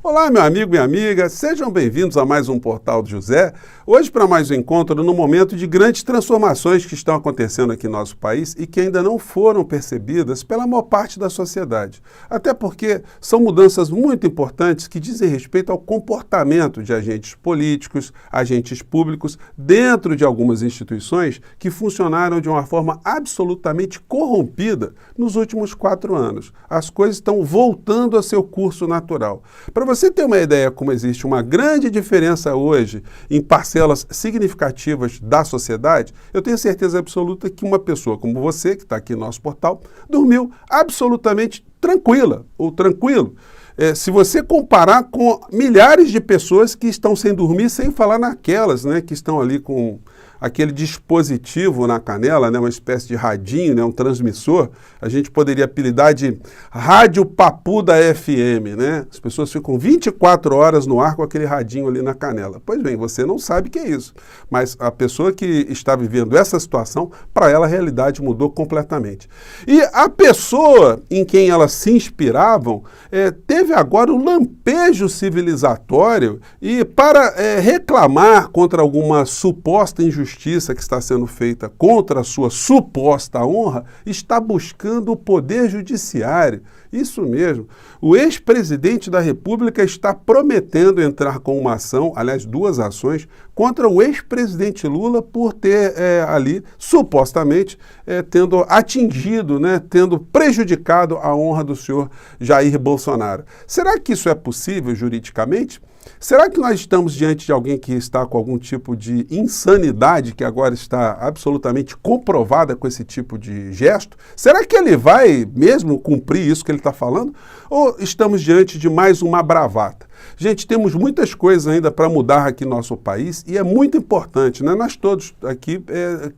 Olá, meu amigo, minha amiga, sejam bem-vindos a mais um Portal do José. Hoje para mais um encontro no momento de grandes transformações que estão acontecendo aqui no nosso país e que ainda não foram percebidas pela maior parte da sociedade. Até porque são mudanças muito importantes que dizem respeito ao comportamento de agentes políticos, agentes públicos, dentro de algumas instituições que funcionaram de uma forma absolutamente corrompida nos últimos 4 anos. As coisas estão voltando a seu curso natural. Para você ter uma ideia como existe uma grande diferença hoje em parcelas significativas da sociedade, eu tenho certeza absoluta que uma pessoa como você, que está aqui no nosso portal, dormiu absolutamente tranquila ou tranquilo. Se você comparar com milhares de pessoas que estão sem dormir, sem falar naquelas, né, que estão ali com aquele dispositivo na canela, né, uma espécie de radinho, né, um transmissor, a gente poderia apelidar de rádio papu da FM, né? As pessoas ficam 24 horas no ar com aquele radinho ali na canela. Pois bem, você não sabe o que é isso, mas a pessoa que está vivendo essa situação, para ela a realidade mudou completamente. E a pessoa em quem elas se inspiravam teve agora um lampejo civilizatório e para reclamar contra alguma suposta injustiça que está sendo feita contra a sua suposta honra, está buscando o poder judiciário. Isso mesmo. O ex-presidente da República está prometendo entrar com uma ação, aliás, 2 ações, contra o ex-presidente Lula por ter ali, supostamente, tendo atingido, né, tendo prejudicado a honra do senhor Jair Bolsonaro. Será que isso é possível juridicamente? Será que nós estamos diante de alguém que está com algum tipo de insanidade que agora está absolutamente comprovada com esse tipo de gesto? Será que ele vai mesmo cumprir isso que ele está falando? Ou estamos diante de mais uma bravata? Gente, temos muitas coisas ainda para mudar aqui no nosso país e é muito importante, né? Nós todos aqui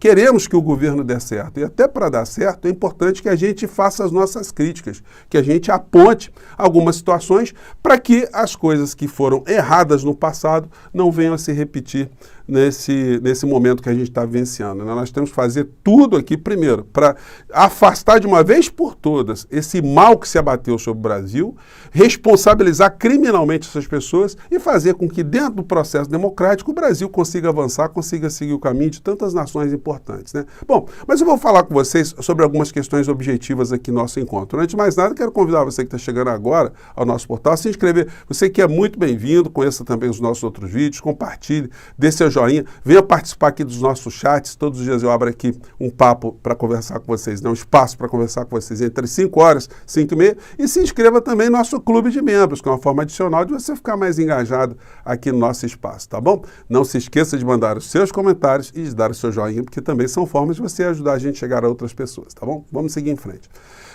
queremos que o governo dê certo e até para dar certo é importante que a gente faça as nossas críticas, que a gente aponte algumas situações para que as coisas que foram erradas no passado não venham a se repetir nesse momento que a gente está vivenciando, né? Nós temos que fazer tudo aqui, primeiro, para afastar de uma vez por todas esse mal que se abateu sobre o Brasil, responsabilizar criminalmente essas pessoas e fazer com que dentro do processo democrático o Brasil consiga avançar, consiga seguir o caminho de tantas nações importantes, né? Bom, mas eu vou falar com vocês sobre algumas questões objetivas aqui no nosso encontro. Antes de mais nada, quero convidar você que está chegando agora ao nosso portal a se inscrever. Você que é muito bem-vindo, conheça também os nossos outros vídeos, compartilhe, dê seu joinha, venha participar aqui dos nossos chats. Todos os dias eu abro aqui um papo para conversar com vocês, né? Um espaço para conversar com vocês entre 5 horas, 5 e meia, e se inscreva também no nosso clube de membros, que é uma forma adicional de você ficar mais engajado aqui no nosso espaço, tá bom? Não se esqueça de mandar os seus comentários e de dar o seu joinha, porque também são formas de você ajudar a gente a chegar a outras pessoas, tá bom? Vamos seguir em frente.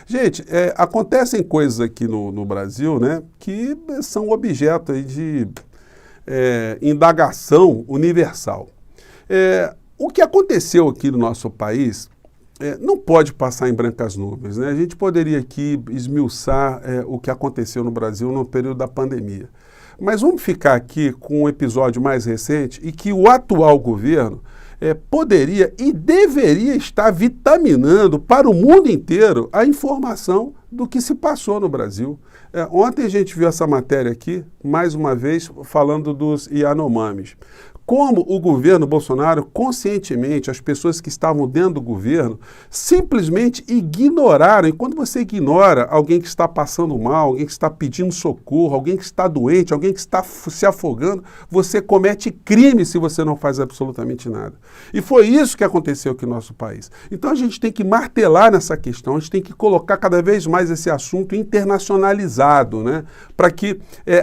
Gente, acontecem coisas aqui no Brasil, né, que são objeto aí de indagação universal. O que aconteceu aqui no nosso país não pode passar em brancas nuvens, né? A gente poderia aqui esmiuçar o que aconteceu no Brasil no período da pandemia. Mas vamos ficar aqui com um episódio mais recente e que o atual governo poderia e deveria estar vitaminando para o mundo inteiro a informação do que se passou no Brasil. Ontem a gente viu essa matéria aqui, mais uma vez, falando dos Yanomamis. Como o governo Bolsonaro, conscientemente, as pessoas que estavam dentro do governo, simplesmente ignoraram. E quando você ignora alguém que está passando mal, alguém que está pedindo socorro, alguém que está doente, alguém que está se afogando, você comete crime se você não faz absolutamente nada. E foi isso que aconteceu aqui no nosso país. Então a gente tem que martelar nessa questão, a gente tem que colocar cada vez mais esse assunto internacionalizado, né? Para que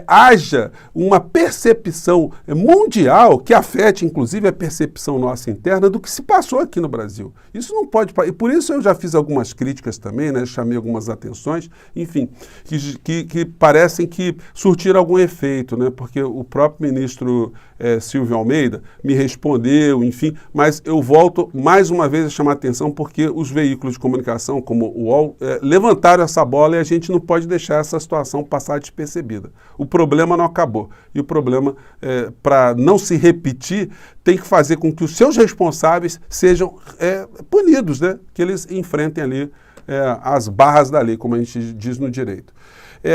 haja uma percepção mundial que afete, inclusive, a percepção nossa interna do que se passou aqui no Brasil. Isso não pode... E por isso eu já fiz algumas críticas também, né? Chamei algumas atenções, enfim, que parecem que surtiram algum efeito, né? Porque o próprio ministro Silvio Almeida me respondeu, enfim, mas eu volto mais uma vez a chamar a atenção porque os veículos de comunicação, como o UOL, levantaram essa bola e a gente não pode deixar essa situação passar despercebida. O problema não acabou. E o problema, para não se repetir, tem que fazer com que os seus responsáveis sejam punidos, né? Que eles enfrentem ali as barras da lei, como a gente diz no direito.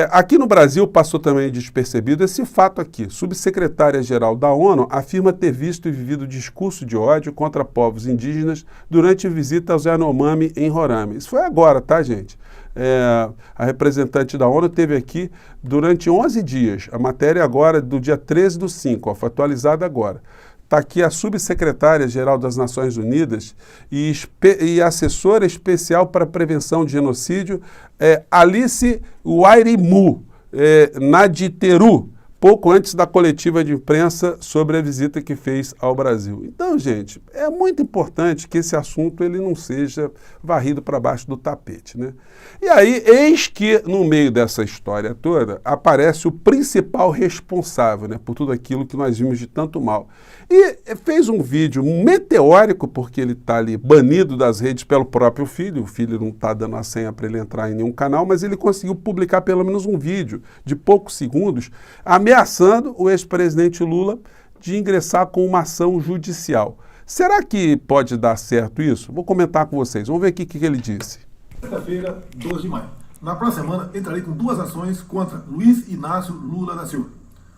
Aqui no Brasil passou também despercebido esse fato aqui. Subsecretária-geral da ONU afirma ter visto e vivido discurso de ódio contra povos indígenas durante visita aos Yanomami em Roraima. Isso foi agora, tá, gente? A representante da ONU esteve aqui durante 11 dias. A matéria agora do dia 13/5, foi atualizada agora. Está aqui a subsecretária-geral das Nações Unidas e assessora especial para a prevenção de genocídio, Alice Wairimu Naditeru, pouco antes da coletiva de imprensa sobre a visita que fez ao Brasil. Então, gente, é muito importante que esse assunto ele não seja varrido para baixo do tapete, né? E aí, eis que, no meio dessa história toda, aparece o principal responsável, né, por tudo aquilo que nós vimos de tanto mal. E fez um vídeo meteórico, porque ele está ali banido das redes pelo próprio filho. O filho não está dando a senha para ele entrar em nenhum canal, mas ele conseguiu publicar pelo menos um vídeo de poucos segundos, ameaçando o ex-presidente Lula de ingressar com uma ação judicial. Será que pode dar certo isso? Vou comentar com vocês. Vamos ver aqui o que ele disse. Sexta-feira, 12 de maio. Na próxima semana, entrarei com 2 ações contra Luiz Inácio Lula da Silva.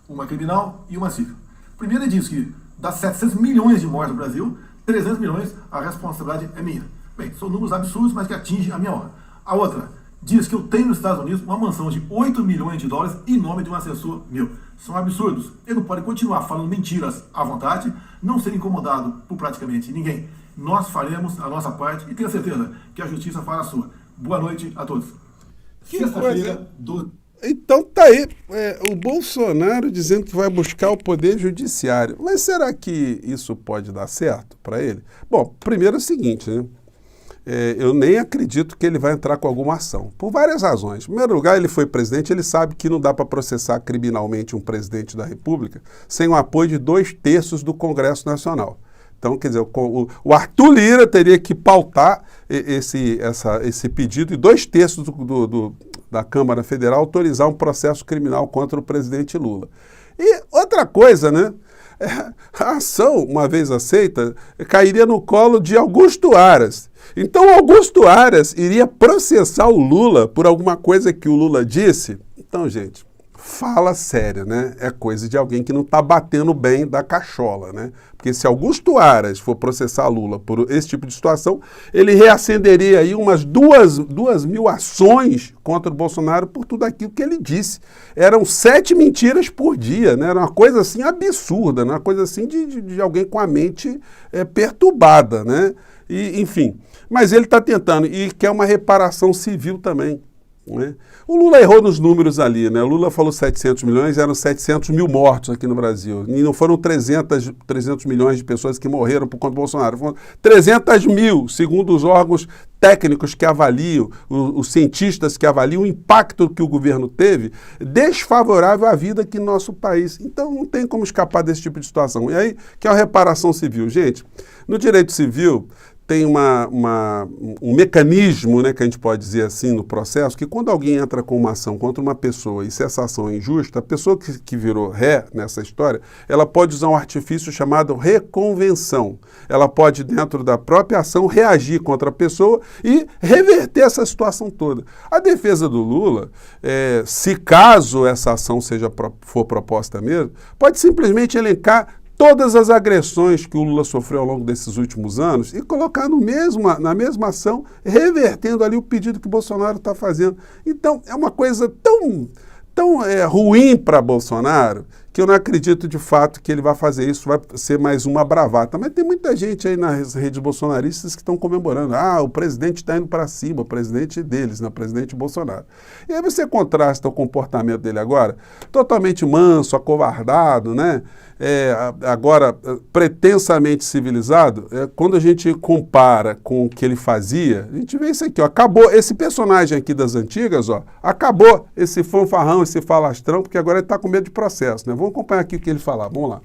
Uma criminal e uma civil. Primeiro, ele diz que das 700 milhões de mortes no Brasil, 300 milhões, a responsabilidade é minha. Bem, são números absurdos, mas que atingem a minha honra. A outra diz que eu tenho nos Estados Unidos uma mansão de 8 milhões de dólares em nome de um assessor meu. São absurdos. Ele não pode continuar falando mentiras à vontade, não ser incomodado por praticamente ninguém. Nós faremos a nossa parte e tenho certeza que a justiça fará a sua. Boa noite a todos. Sexta-feira do... Então tá aí, o Bolsonaro dizendo que vai buscar o poder judiciário. Mas será que isso pode dar certo para ele? Bom, primeiro é o seguinte, né? Eu nem acredito que ele vai entrar com alguma ação, por várias razões. Em primeiro lugar, ele foi presidente, ele sabe que não dá para processar criminalmente um presidente da República sem o apoio de 2/3 do Congresso Nacional. Então, quer dizer, o Arthur Lira teria que pautar esse pedido e 2/3 da Câmara Federal autorizar um processo criminal contra o presidente Lula. E outra coisa, né? A ação, uma vez aceita, cairia no colo de Augusto Aras. Então, Augusto Aras iria processar o Lula por alguma coisa que o Lula disse? Então, gente, fala séria, né? É coisa de alguém que não está batendo bem da cachola, né? Porque se Augusto Aras for processar Lula por esse tipo de situação, ele reacenderia aí umas 2.000 ações contra o Bolsonaro por tudo aquilo que ele disse. Eram 7 mentiras por dia, né? Era uma coisa assim absurda, né? Uma coisa assim de alguém com a mente perturbada, né? E, enfim, mas ele está tentando e quer uma reparação civil também. Né? O Lula errou nos números ali, né? O Lula falou 700 milhões, eram 700 mil mortos aqui no Brasil. E não foram 300 milhões de pessoas que morreram por conta do Bolsonaro. Foram 300 mil, segundo os órgãos técnicos que avaliam, os cientistas que avaliam o impacto que o governo teve, desfavorável à vida aqui no nosso país. Então não tem como escapar desse tipo de situação. E aí, que é a reparação civil. Gente, no direito civil tem um mecanismo, né, que a gente pode dizer assim, no processo, que quando alguém entra com uma ação contra uma pessoa e se essa ação é injusta, a pessoa que virou ré nessa história, ela pode usar um artifício chamado reconvenção. Ela pode, dentro da própria ação, reagir contra a pessoa e reverter essa situação toda. A defesa do Lula, se caso essa ação for proposta mesmo, pode simplesmente elencar todas as agressões que o Lula sofreu ao longo desses últimos anos e colocar na mesma ação, revertendo ali o pedido que o Bolsonaro está fazendo. Então, é uma coisa tão ruim para Bolsonaro que eu não acredito de fato que ele vai fazer isso, vai ser mais uma bravata. Mas tem muita gente aí nas redes bolsonaristas que estão comemorando. Ah, o presidente está indo para cima, o presidente deles, né? O presidente Bolsonaro. E aí você contrasta o comportamento dele agora, totalmente manso, acovardado, né? Agora pretensamente civilizado. Quando a gente compara com o que ele fazia, a gente vê isso aqui, ó, acabou esse personagem aqui das antigas, ó, acabou esse fanfarrão, esse falastrão, porque agora ele está com medo de processo, né? Vamos acompanhar aqui o que ele falar, vamos lá.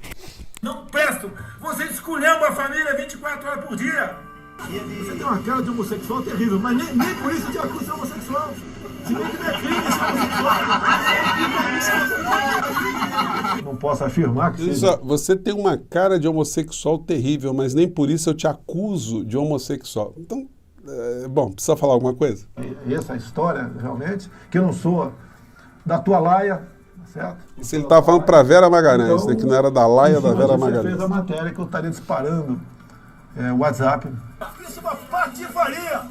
Não presto, você esculhamba a família 24 horas por dia. Você tem uma cara de homossexual terrível, mas nem por isso te acusa de homossexual. Se bem que não é crime ser homossexual. Não posso afirmar que seja... Você tem uma cara de homossexual terrível, mas nem por isso eu te acuso de homossexual. Então, bom, precisa falar alguma coisa? Essa história, realmente, que eu não sou da tua laia, certo? Se ele estava falando para Vera Magalhães, Então, né, que não era da laia em da cima Vera disso, você Magalhães. fez a matéria que eu estaria disparando o WhatsApp. Isso é uma patifaria!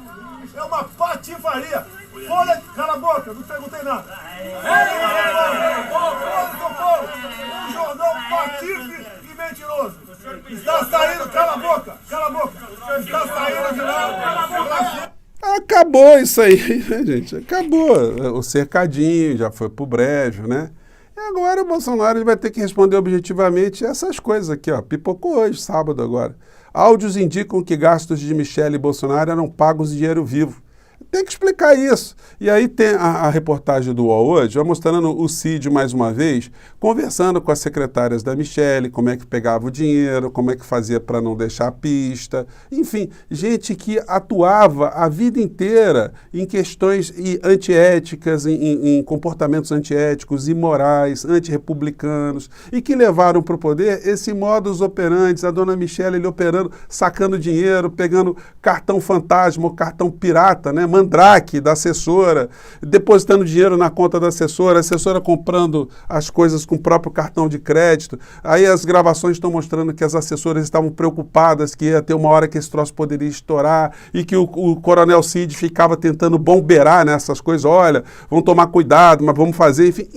É uma patifaria! Folha, cala a boca, não perguntei nada. Um jornal patife e mentiroso. Está saindo, cala a boca, cala a boca. Está saindo de lá. Acabou isso aí, né, gente? Acabou. O cercadinho já foi pro brejo, né? E agora o Bolsonaro ele vai ter que responder objetivamente essas coisas aqui, ó. Pipocou hoje, sábado agora. Áudios indicam que gastos de Michele e Bolsonaro eram pagos em dinheiro vivo. Tem que explicar isso. E aí tem a reportagem do UOL hoje, vai mostrando o Cid mais uma vez, conversando com as secretárias da Michele, como é que pegava o dinheiro, como é que fazia para não deixar a pista. Enfim, gente que atuava a vida inteira em questões antiéticas, em comportamentos antiéticos, imorais, antirrepublicanos, e que levaram para o poder esse modus operandi, a dona Michele ele operando, sacando dinheiro, pegando cartão fantasma ou cartão pirata, né? Mandrake da assessora, depositando dinheiro na conta da assessora, a assessora comprando as coisas com o próprio cartão de crédito. Aí as gravações estão mostrando que as assessoras estavam preocupadas que ia ter uma hora que esse troço poderia estourar e que o coronel Cid ficava tentando bombeirar nessas coisas. Olha, vamos tomar cuidado, mas vamos fazer, enfim.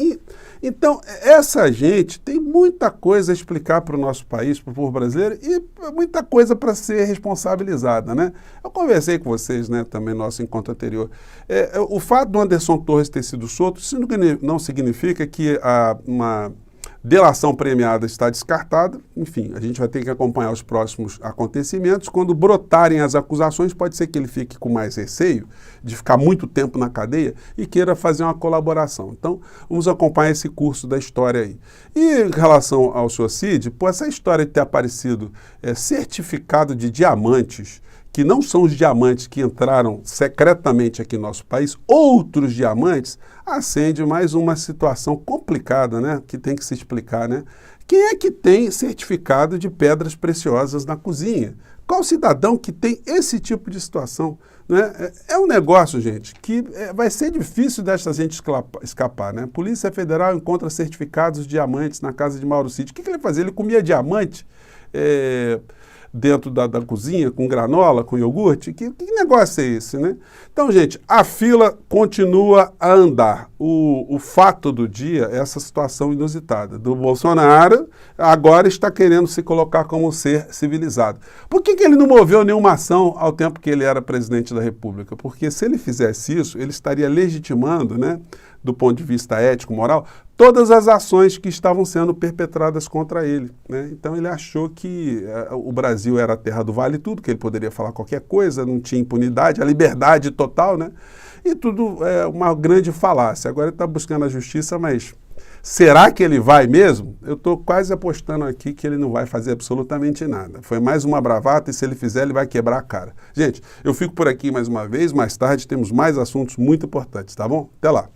Então, essa gente tem muita coisa a explicar para o nosso país, para o povo brasileiro, e muita coisa para ser responsabilizada, né? Eu conversei com vocês, né, também no nosso encontro anterior. O fato do Anderson Torres ter sido solto, isso não significa que uma delação premiada está descartada. Enfim, a gente vai ter que acompanhar os próximos acontecimentos. Quando brotarem as acusações, pode ser que ele fique com mais receio de ficar muito tempo na cadeia e queira fazer uma colaboração. Então, vamos acompanhar esse curso da história aí. E em relação ao senhor Cid, essa história de ter aparecido certificado de diamantes, que não são os diamantes que entraram secretamente aqui no nosso país, outros diamantes, acende mais uma situação complicada, né? Que tem que se explicar, né? Quem é que tem certificado de pedras preciosas na cozinha? Qual cidadão que tem esse tipo de situação? Né? É um negócio, gente, que vai ser difícil dessa gente escapar, né? Polícia Federal encontra certificados de diamantes na casa de Mauro Cid. O que ele fazia? Ele comia diamante dentro da cozinha, com granola, com iogurte? Que negócio é esse, né? Então, gente, a fila continua a andar. O fato do dia é essa situação inusitada do Bolsonaro, agora está querendo se colocar como ser civilizado. Por que ele não moveu nenhuma ação ao tempo que ele era presidente da República? Porque se ele fizesse isso, ele estaria legitimando, né, do ponto de vista ético, moral, todas as ações que estavam sendo perpetradas contra ele, né? Então ele achou que o Brasil era a terra do vale tudo, que ele poderia falar qualquer coisa, não tinha impunidade, a liberdade total, né? E tudo é uma grande falácia. Agora ele está buscando a justiça, mas será que ele vai mesmo? Eu estou quase apostando aqui que ele não vai fazer absolutamente nada. Foi mais uma bravata e se ele fizer, ele vai quebrar a cara. Gente, eu fico por aqui mais uma vez, mais tarde temos mais assuntos muito importantes, tá bom? Até lá.